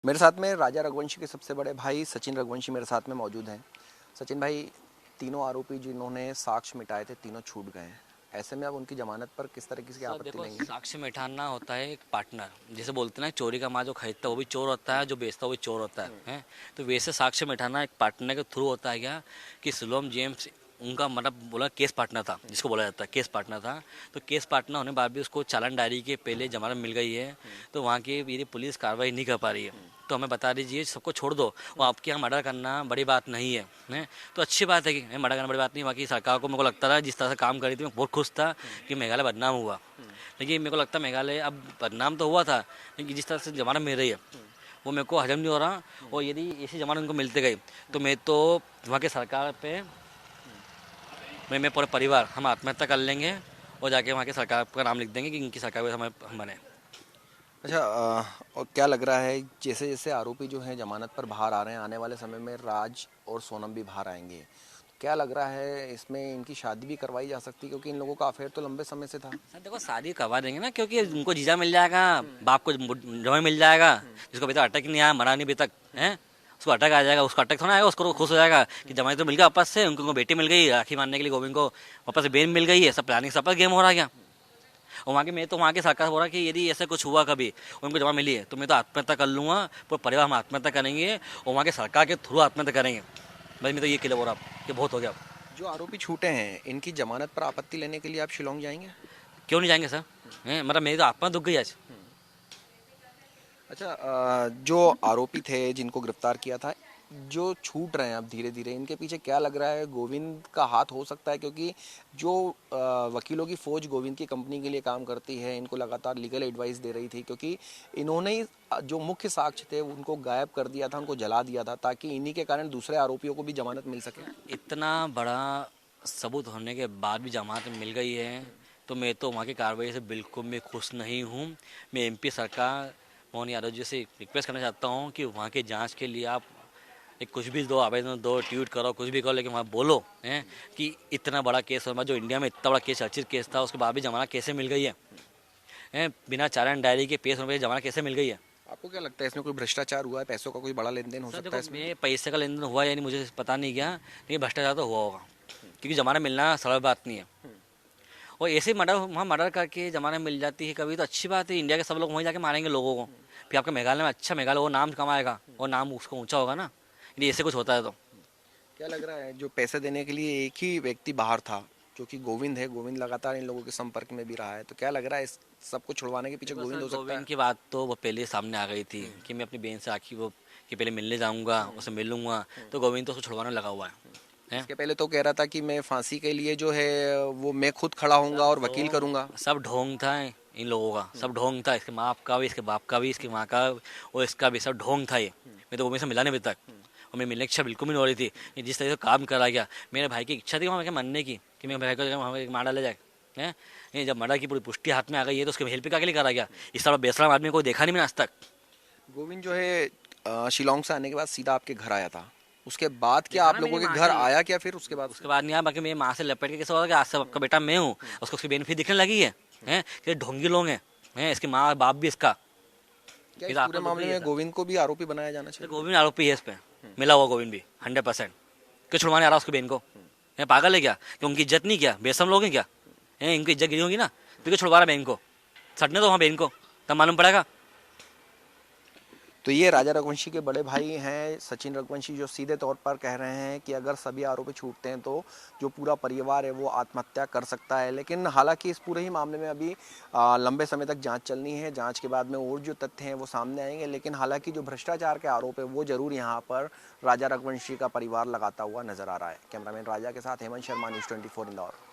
मेरे साथ में राजा रघुवंशी के सबसे बड़े भाई सचिन रघुवंशी मेरे साथ में मौजूद हैं। सचिन भाई, तीनों आरोपी जिन्होंने साक्ष्य मिटाए थे तीनों छूट गए हैं। ऐसे में अब उनकी जमानत पर किस तरीके की सर आपत्ति देखो, लेंगे? साक्ष्य मिठाना होता है एक पार्टनर। जैसे बोलते हैं ना, चोरी का माल जो खरीदता है वो भी चोर होता है, जो बेचता है वो भी चोर होता है। तो वैसे साक्ष्य मिठाना एक पार्टनर के थ्रू होता है क्या, कि सिलोम जेम्स उनका मतलब बोला केस पार्टनर था, जिसको बोला जाता है केस पार्टनर था। तो केस पार्टनर होने के बाद भी उसको चालान डायरी के पहले जमानत मिल गई है। तो वहाँ की यदि पुलिस कार्रवाई नहीं कर पा रही है तो हमें बता दीजिए, सबको छोड़ दो। वो आपके यहाँ मर्डर करना बड़ी बात नहीं है। तो अच्छी बात है कि मर्डर करना बड़ी बात नहीं। बाकी सरकार को मेरे को लगता था, जिस तरह से काम करी थी मैं बहुत खुश था कि मेघालय बदनाम हुआ। लेकिन मेरे को लगता है मेघालय अब बदनाम तो हुआ था, लेकिन जिस तरह से जमानत मिल रही है वो मेरे को हजम नहीं हो रहा। और यदि ऐसी जमानत उनको मिलते गई तो मैं तो वहाँ की सरकार पे मैं पूरे परिवार हम आत्महत्या कर लेंगे और जाके वहाँ की सरकार का नाम लिख देंगे कि इनकी सरकार में हम बने। अच्छा, और क्या लग रहा है जैसे जैसे आरोपी जो हैं जमानत पर बाहर आ रहे हैं, आने वाले समय में राज और सोनम भी बाहर आएंगे, तो क्या लग रहा है इसमें इनकी शादी भी करवाई जा सकती है? क्योंकि इन लोगों का अफेयर तो लंबे समय से था। सर देखो, शादी करवा देंगे ना, क्योंकि उनको जीजा मिल जाएगा, बाप को जमाई मिल जाएगा। जिसको अभी तक अटक ही नहीं आया, मरा नहीं अभी तक है, उसको अटक आ जाएगा। उसको अटक थोड़ा आएगा, उसको खुश हो जाएगा कि जमाई तो मिल गया वापस से। उनको बेटी मिल गई, राखी मारने के लिए गोविंद को वापस से बेन मिल गई है। सब प्लानिंग, सब गेम हो रहा है क्या। और वहाँ की मैं तो वहाँ की सरकार हो रहा है कि यदि ऐसा कुछ हुआ कभी और उनको जमा मिली है तो मैं तो आत्महत्या कर लूँगा, पूरा परिवार हम आत्महत्या करेंगे और वहाँ की सरकार के थ्रू आत्महत्या करेंगे। भाई मैं तो ये क्लियर हो रहा हूँ कि बहुत हो गया अब। जो आरोपी छूटे हैं इनकी जमानत पर आपत्ति लेने के लिए आप शिलोंग जाएंगे? क्यों नहीं जाएंगे सर? हैं, मतलब मेरी तो आत्मा दुख गई आज। अच्छा, जो आरोपी थे जिनको गिरफ्तार किया था, जो छूट रहे हैं अब धीरे धीरे, इनके पीछे क्या लग रहा है? गोविंद का हाथ हो सकता है, क्योंकि जो वकीलों की फौज गोविंद की कंपनी के लिए काम करती है इनको लगातार लीगल एडवाइस दे रही थी, क्योंकि इन्होंने ही जो मुख्य साक्ष्य थे उनको गायब कर दिया था, उनको जला दिया था, ताकि इन्हीं के कारण दूसरे आरोपियों को भी जमानत मिल सके। इतना बड़ा सबूत होने के बाद भी जमानत मिल गई है तो मैं तो वहाँ की कार्रवाई से बिल्कुल भी खुश नहीं हूँ। मैं एमपी सरकार मोहन यादव जी से रिक्वेस्ट करना चाहता हूँ कि वहाँ की जांच के लिए आप एक कुछ भी दो, आवेदन दो, ट्वीट करो, कुछ भी करो, लेकिन वहाँ बोलो हैं कि इतना बड़ा केस हो, जो इंडिया में इतना बड़ा केस, चर्चित केस था, उसके बाद भी जमानत कैसे मिल गई है। बिना चालान डायरी के पेश होने पर जमानत कैसे मिल गई है। आपको क्या लगता है इसमें कोई भ्रष्टाचार हुआ है? पैसों का कोई बड़ा लेन देन हो सर सकता देखो, है इसमें? मैं पैसे का लेन देन हुआ या नहीं मुझे पता नहीं गया, लेकिन भ्रष्टाचार तो हुआ होगा, क्योंकि जमानत मिलना सरल बात नहीं है। और ऐसे मर्डर, वहाँ मर्डर करके जमानत मिल जाती है कभी तो अच्छी बात है। इंडिया के सब लोग वहीं जाके मारेंगे लोगों को, फिर आपका मेघालय में अच्छा, मेघालय वो नाम कमाएगा और नाम उसको ऊंचा होगा ना, यदि ऐसे कुछ होता है तो। क्या लग रहा है जो पैसे देने के लिए एक ही व्यक्ति बाहर था, जो कि गोविंद है, गोविंद लगातार इन लोगों के संपर्क में भी रहा है, तो क्या लग रहा है इस सबको छुड़वाने के पीछे देखो सर, गोविंद हो सकता गोविंद है? की बात तो वो पहले सामने आ गई थी कि मैं अपनी बहन से आखिर वो कि पहले मिलने जाऊंगा, उससे मिलूंगा। तो गोविंद तो उसको छुड़वाने लगा हुआ है। इसके पहले तो कह रहा था कि मैं फांसी के लिए जो है वो मैं खुद खड़ा होऊंगा और वकील करूंगा। सब ढोंग था इन लोगों का, सब ढोंग था। इसके माँ बाप का भी, इसके बाप का भी, इसकी माँ का और इसका भी, सब ढोंग था ये। मैं तो गोविंद से मिला नहीं अभी तक, और मेरी मिलने की इच्छा बिल्कुल भी नहीं हो रही थी। ये जिस तरह से काम करा गया, मेरे भाई की इच्छा थी वहाँ के मरने की, कि मेरे भाई को वहाँ मार डाला जाए। हैं, ये जब मर्डर की पूरी पुष्टि हाथ में आ गई है तो उसके हेल्प के लिए करा गया। इस तरह बेशरम आदमी को देखा नहीं मैंने आज तक। गोविंद जो है शिलोंग से आने के बाद सीधा आपके घर आया था, उसके बाद क्या देखा आप ना मेरी लोगों के माँ घर की, आया क्या फिर उसके बाद उसके से? बाद नहीं आया। बाकी मेरी माँ से लपेट के कैसे होगा कि आज से आपका बेटा मैं हूँ, उसको उसकी बेनिफिट दिखने लगी है। हैं, कि ढोंगी लोग हैं, इसके माँ बाप भी इसका। क्या ये इस तो पूरे आत्मा दुख मामले गई है में सर। गोविंद को भी आरोपी बनाया जाना तो चाहिए? गोविंद आरोपी है इस पे, मिला हुआ गोविंद भी 100%। क्यों छुड़वाने आ रहा उसकी बहन को? है पागल है क्या? कि उनकी इज्जत नहीं क्या? बेसम लोग हैं क्या? है, इनकी इज्जत गिरी होगी ना, तो क्यों छुड़वा रहा बहन को? सटने दो वहाँ बहन को, तब मालूम पड़ेगा। तो ये राजा रघुवंशी के बड़े भाई हैं सचिन रघुवंशी, जो सीधे तौर पर कह रहे हैं कि अगर सभी आरोपी छूटते हैं तो जो पूरा परिवार है वो आत्महत्या कर सकता है। लेकिन हालांकि इस पूरे ही मामले में अभी लंबे समय तक जांच चलनी है। जांच के बाद में और जो तथ्य हैं वो सामने आएंगे। लेकिन हालांकि जो भ्रष्टाचार के आरोप है वो जरूर यहाँ पर राजा रघुवंशी का परिवार लगाता हुआ नजर आ रहा है। कैमरामैन राजा के साथ हेमंत शर्मा, News 24 इंदौर।